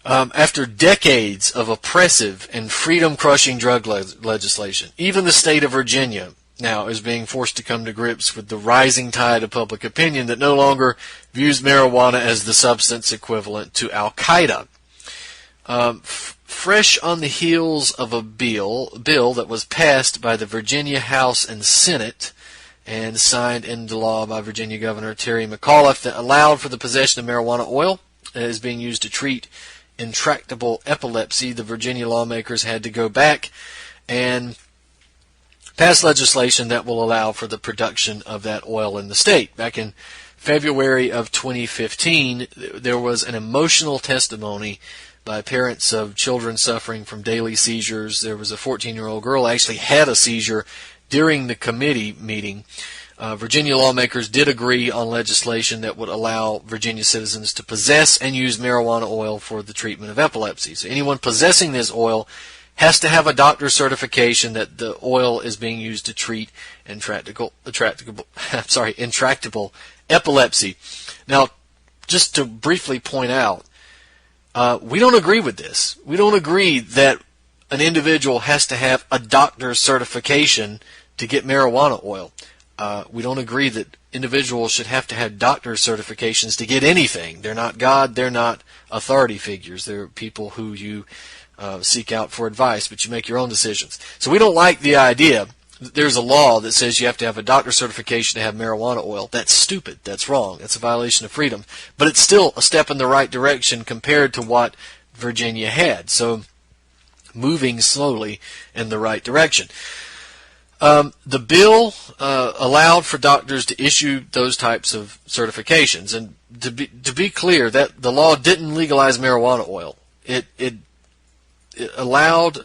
S1: After decades of oppressive and freedom-crushing drug legislation, even the state of Virginia now is being forced to come to grips with the rising tide of public opinion that no longer views marijuana as the substance equivalent to Al-Qaeda. Fresh on the heels of a bill that was passed by the Virginia House and Senate and signed into law by Virginia Governor Terry McAuliffe that allowed for the possession of marijuana oil that is being used to treat intractable epilepsy, the Virginia lawmakers had to go back and pass legislation that will allow for the production of that oil in the state. Back in February of 2015, there was an emotional testimony by parents of children suffering from daily seizures. There was a 14-year-old girl who actually had a seizure during the committee meeting. Virginia lawmakers did agree on legislation that would allow Virginia citizens to possess and use marijuana oil for the treatment of epilepsy. So anyone possessing this oil has to have a doctor's certification that the oil is being used to treat intractable epilepsy. Now, just to briefly point out, we don't agree with this. We don't agree that an individual has to have a doctor's certification to get marijuana oil. We don't agree that individuals should have to have doctor's certifications to get anything. They're not God. They're not authority figures. They're people who you seek out for advice, but you make your own decisions. So we don't like the idea that there's a law that says you have to have a doctor's certification to have marijuana oil. That's stupid. That's wrong. That's a violation of freedom. But it's still a step in the right direction compared to what Virginia had. So moving slowly in the right direction. The bill allowed for doctors to issue those types of certifications, and to be clear, that the law didn't legalize marijuana oil. It allowed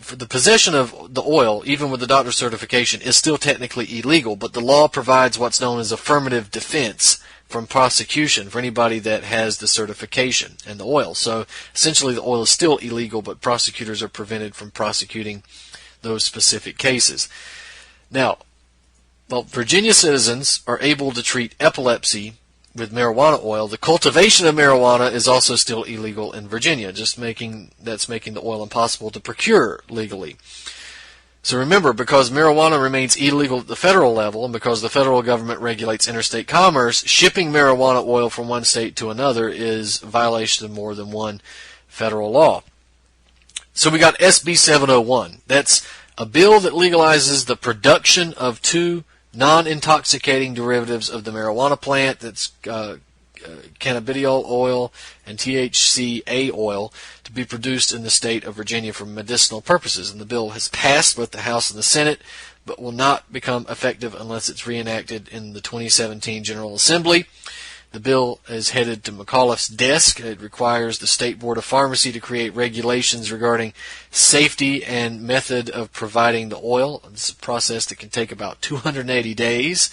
S1: for the possession of the oil, even with the doctor's certification, is still technically illegal. But the law provides what's known as affirmative defense from prosecution for anybody that has the certification and the oil. So essentially, the oil is still illegal, but prosecutors are prevented from prosecuting those specific cases. Now, well, Virginia citizens are able to treat epilepsy with marijuana oil. The cultivation of marijuana is also still illegal in Virginia, making the oil impossible to procure legally. So remember, because marijuana remains illegal at the federal level, and because the federal government regulates interstate commerce, shipping marijuana oil from one state to another is a violation of more than one federal law. So we got SB 701. That's a bill that legalizes the production of two non-intoxicating derivatives of the marijuana plant. That's cannabidiol oil and THCA oil to be produced in the state of Virginia for medicinal purposes. And the bill has passed both the House and the Senate, but will not become effective unless it's reenacted in the 2017 General Assembly. The bill is headed to McAuliffe's desk. It requires the State Board of Pharmacy to create regulations regarding safety and method of providing the oil. It's a process that can take about 280 days.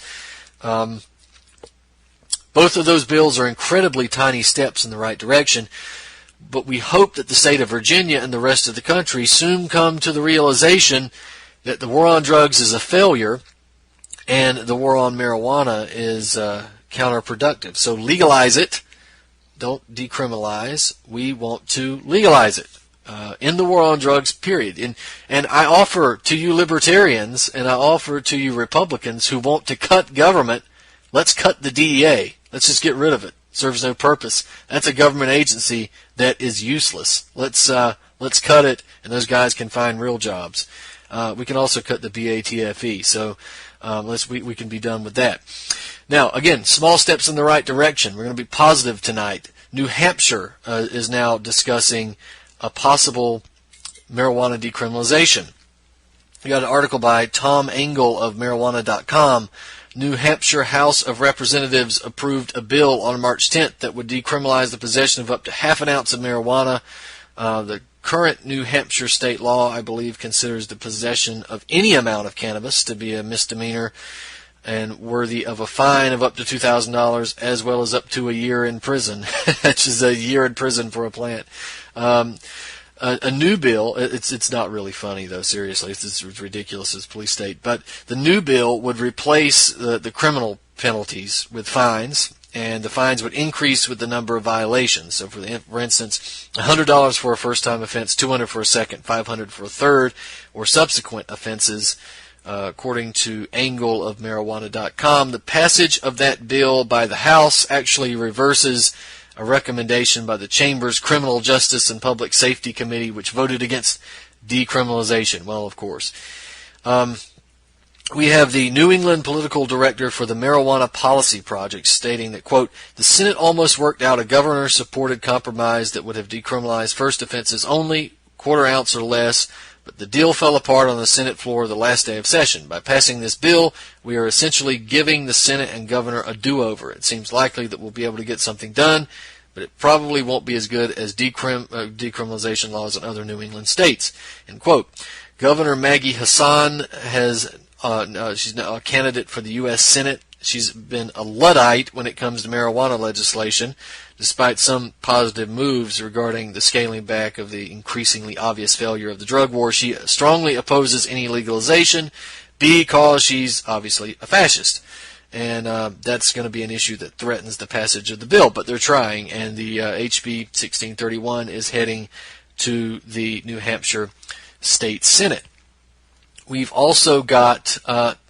S1: Both of those bills are incredibly tiny steps in the right direction, but we hope that the state of Virginia and the rest of the country soon come to the realization that the war on drugs is a failure and the war on marijuana is counterproductive. So legalize it. Don't decriminalize. We want to legalize it. In the war on drugs, period. And I offer to you libertarians and I offer to you Republicans who want to cut government, let's cut the DEA. Let's just get rid of it. Serves no purpose. That's a government agency that is useless. Let's cut it, and those guys can find real jobs. We can also cut the BATFE. So we can be done with that. Now, again, small steps in the right direction. We're going to be positive tonight. New Hampshire is now discussing a possible marijuana decriminalization. We got an article by Tom Engel of marijuana.com. New Hampshire House of Representatives approved a bill on March 10th that would decriminalize the possession of up to half an ounce of marijuana. The current New Hampshire state law, I believe, considers the possession of any amount of cannabis to be a misdemeanor and worthy of a fine of up to $2,000 as well as up to a year in prison, which is a year in prison for a plant. A new bill, it's not really funny though, seriously, it's ridiculous as police state, but the new bill would replace the criminal penalties with fines, and the fines would increase with the number of violations. So for instance, $100 for a first-time offense, $200 for a second, $500 for a third or subsequent offenses. According to Engel of marijuana.com, the passage of that bill by the House actually reverses a recommendation by the Chamber's Criminal Justice and Public Safety Committee, which voted against decriminalization. Well, of course. We have the New England political director for the Marijuana Policy Project stating that, quote, the Senate almost worked out a governor-supported compromise that would have decriminalized first offenses only, quarter ounce or less, but the deal fell apart on the Senate floor the last day of session. By passing this bill, we are essentially giving the Senate and governor a do-over. It seems likely that we'll be able to get something done, but it probably won't be as good as decriminalization laws in other New England states. End quote. Governor Maggie Hassan has she's now a candidate for the U.S. Senate. She's been a Luddite when it comes to marijuana legislation, despite some positive moves regarding the scaling back of the increasingly obvious failure of the drug war. She strongly opposes any legalization because she's obviously a fascist. And that's going to be an issue that threatens the passage of the bill, but they're trying, and the HB 1631 is heading to the New Hampshire State Senate. We've also got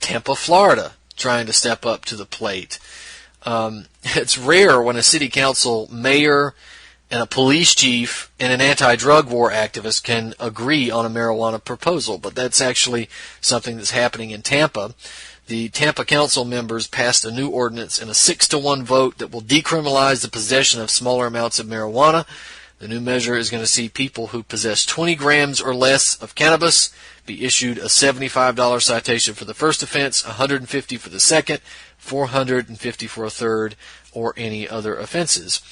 S1: Tampa, Florida, trying to step up to the plate. It's rare when a city council mayor and a police chief and an anti-drug war activist can agree on a marijuana proposal, but that's actually something that's happening in Tampa. The Tampa Council members passed a new ordinance in a 6-1 vote that will decriminalize the possession of smaller amounts of marijuana. The new measure is going to see people who possess 20 grams or less of cannabis be issued a $75 citation for the first offense, $150 for the second, $450 for a third, or any other offenses.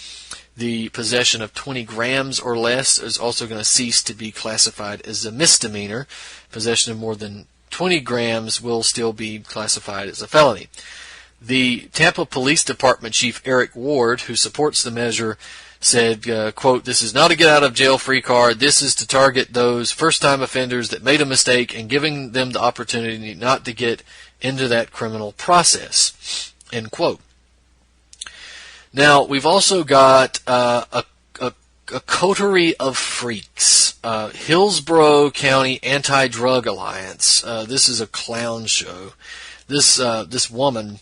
S1: The possession of 20 grams or less is also going to cease to be classified as a misdemeanor. Possession of more than 20 grams will still be classified as a felony. The Tampa Police Department Chief Eric Ward, who supports the measure, said, quote, "This is not a get-out-of-jail-free card. This is to target those first-time offenders that made a mistake and giving them the opportunity not to get into that criminal process," end quote. Now, we've also got a coterie of freaks. Hillsborough County Anti-Drug Alliance. This is a clown show. This woman,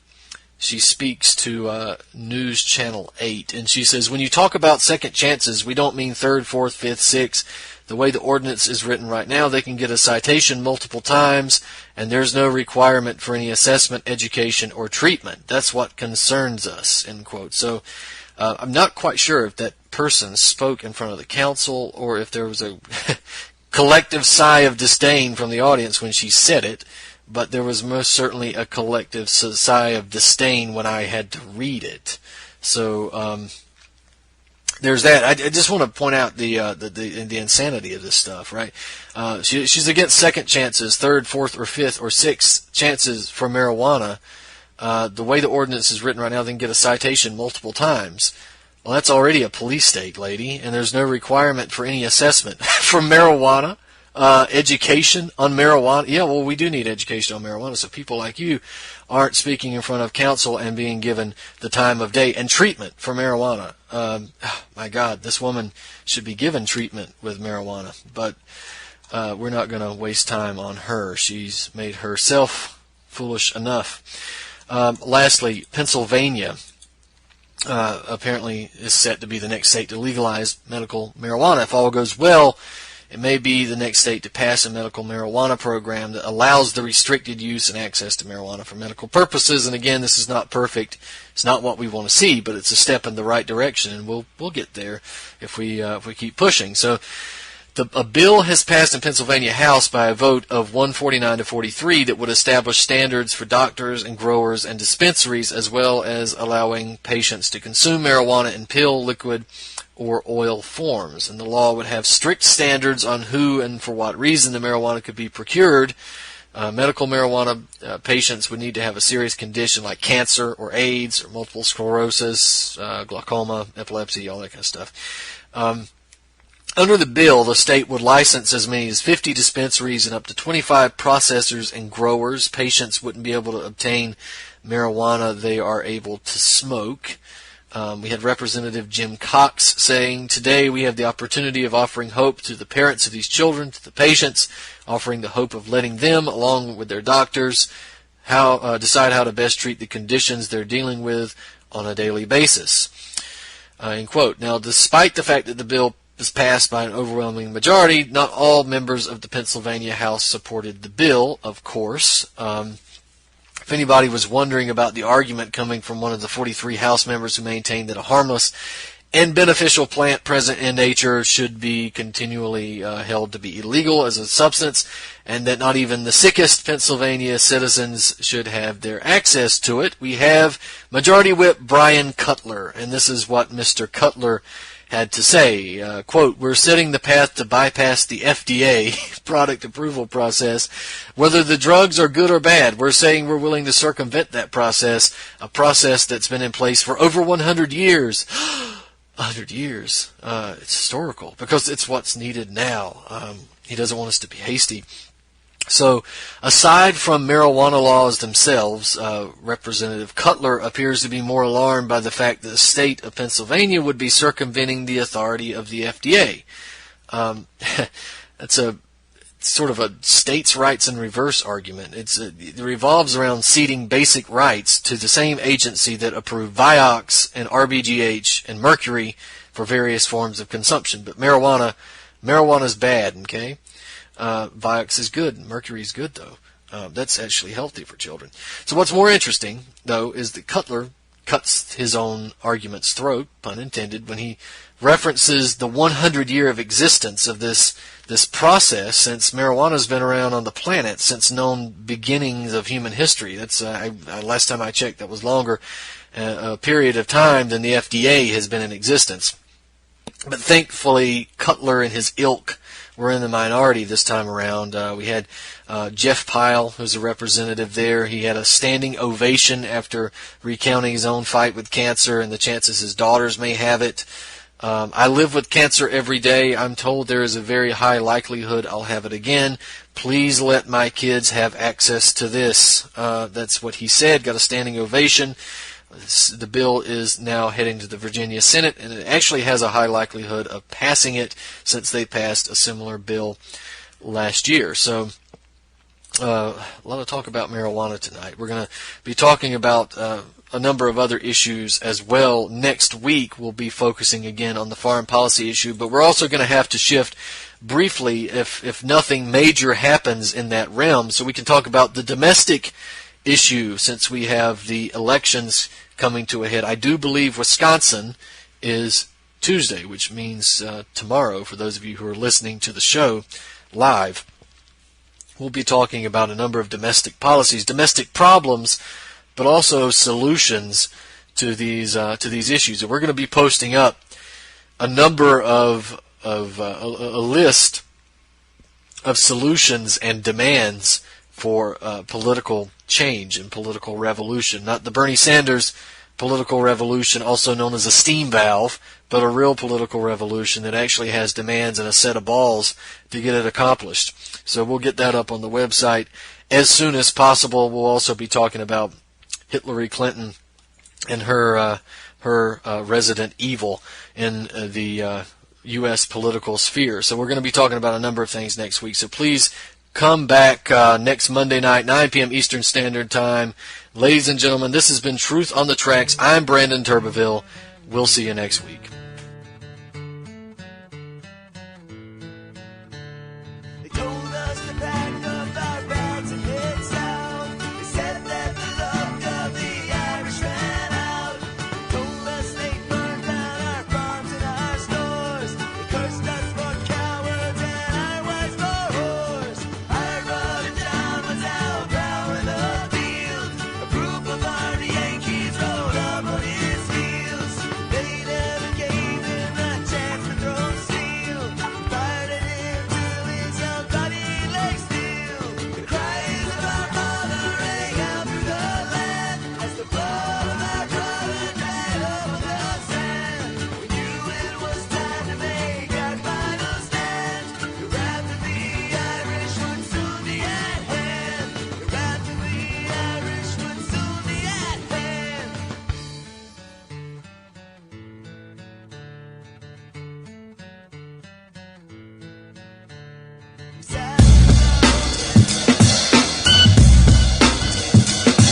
S1: she speaks to News Channel 8, and she says, "When you talk about second chances, we don't mean third, fourth, fifth, sixth. The way the ordinance is written right now, they can get a citation multiple times, and there's no requirement for any assessment, education, or treatment. That's what concerns us," end quote. So I'm not quite sure if that person spoke in front of the council or if there was a collective sigh of disdain from the audience when she said it, but there was most certainly a collective sigh of disdain when I had to read it. So there's that. I just want to point out the insanity of this stuff, right? She's against second chances, third, fourth, or fifth, or sixth chances for marijuana. The way the ordinance is written right now, they can get a citation multiple times. Well, that's already a police state, lady, and there's no requirement for any assessment for marijuana. Education on marijuana. Yeah, well, we do need education on marijuana, so people like you aren't speaking in front of council and being given the time of day and treatment for marijuana. My God, this woman should be given treatment with marijuana, but we're not going to waste time on her. She's made herself foolish enough. Lastly, Pennsylvania apparently is set to be the next state to legalize medical marijuana. If all goes well, it may be the next state to pass a medical marijuana program that allows the restricted use and access to marijuana for medical purposes. And again, this is not perfect. It's not what we want to see, but it's a step in the right direction, and we'll get there if we keep pushing. So a bill has passed in Pennsylvania House by a vote of 149 to 43 that would establish standards for doctors and growers and dispensaries, as well as allowing patients to consume marijuana in pill, liquid, or oil forms. And the law would have strict standards on who and for what reason the marijuana could be procured. Medical marijuana patients would need to have a serious condition like cancer or AIDS or multiple sclerosis, glaucoma, epilepsy, all that kind of stuff. Under the bill, the state would license as many as 50 dispensaries and up to 25 processors and growers. Patients wouldn't be able to obtain marijuana they are able to smoke. We had Representative Jim Cox saying, "Today we have the opportunity of offering hope to the parents of these children, to the patients, offering the hope of letting them, along with their doctors, decide how to best treat the conditions they're dealing with on a daily basis." End quote. Now, despite the fact that the bill was passed by an overwhelming majority, not all members of the Pennsylvania House supported the bill, of course. If anybody was wondering about the argument coming from one of the 43 House members who maintained that a harmless and beneficial plant present in nature should be continually held to be illegal as a substance, and that not even the sickest Pennsylvania citizens should have their access to it, we have Majority Whip Brian Cutler, and this is what Mr. Cutler had to say, quote, "We're setting the path to bypass the FDA product approval process. Whether the drugs are good or bad, we're saying we're willing to circumvent that process, a process that's been in place for over 100 years. 100 years. It's historical because it's what's needed now. He doesn't want us to be hasty. So, aside from marijuana laws themselves, Representative Cutler appears to be more alarmed by the fact that the state of Pennsylvania would be circumventing the authority of the FDA. That's a sort of a states' rights in reverse argument. It revolves around ceding basic rights to the same agency that approved Vioxx and RBGH and mercury for various forms of consumption. But marijuana's bad, okay? Vioxx is good. Mercury is good, though. That's actually healthy for children. So what's more interesting, though, is that Cutler cuts his own argument's throat, pun intended, when he references the 100-year of existence of this process, since marijuana's been around on the planet since known beginnings of human history. That's last time I checked, that was longer a period of time than the FDA has been in existence. But thankfully, Cutler and his ilk were in the minority this time around. We had Jeff Pyle, who's a representative there. He had a standing ovation after recounting his own fight with cancer and the chances his daughters may have it. I live with cancer every day. I'm told there is a very high likelihood I'll have it again. Please let my kids have access to this. That's what he said. Got a standing ovation. The bill is now heading to the Virginia Senate, and it actually has a high likelihood of passing it since they passed a similar bill last year. So a lot of talk about marijuana tonight. We're going to be talking about a number of other issues as well. Next week, we'll be focusing again on the foreign policy issue, but we're also going to have to shift briefly if nothing major happens in that realm, so we can talk about the domestic issue since we have the elections coming to a head. I do believe Wisconsin is Tuesday, which means tomorrow, for those of you who are listening to the show live. We'll be talking about a number of domestic policies, domestic problems, but also solutions to these issues. And we're going to be posting up a number of a list of solutions and demands for political change and political revolution. Not the Bernie Sanders political revolution, also known as a steam valve, but a real political revolution that actually has demands and a set of balls to get it accomplished. So we'll get that up on the website as soon as possible. We'll also be talking about Hillary Clinton and her resident evil in the U.S. political sphere. So we're going to be talking about a number of things next week. So please come back next Monday night, 9 p.m. Eastern Standard Time. Ladies and gentlemen, this has been Truth on the Tracks. I'm Brandon Turbeville. We'll see you next week.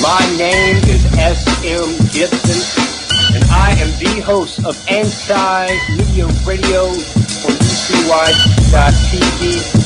S2: My name is S.M. Gibson, and I am the host of Anti-Media Radio on UCY.TV.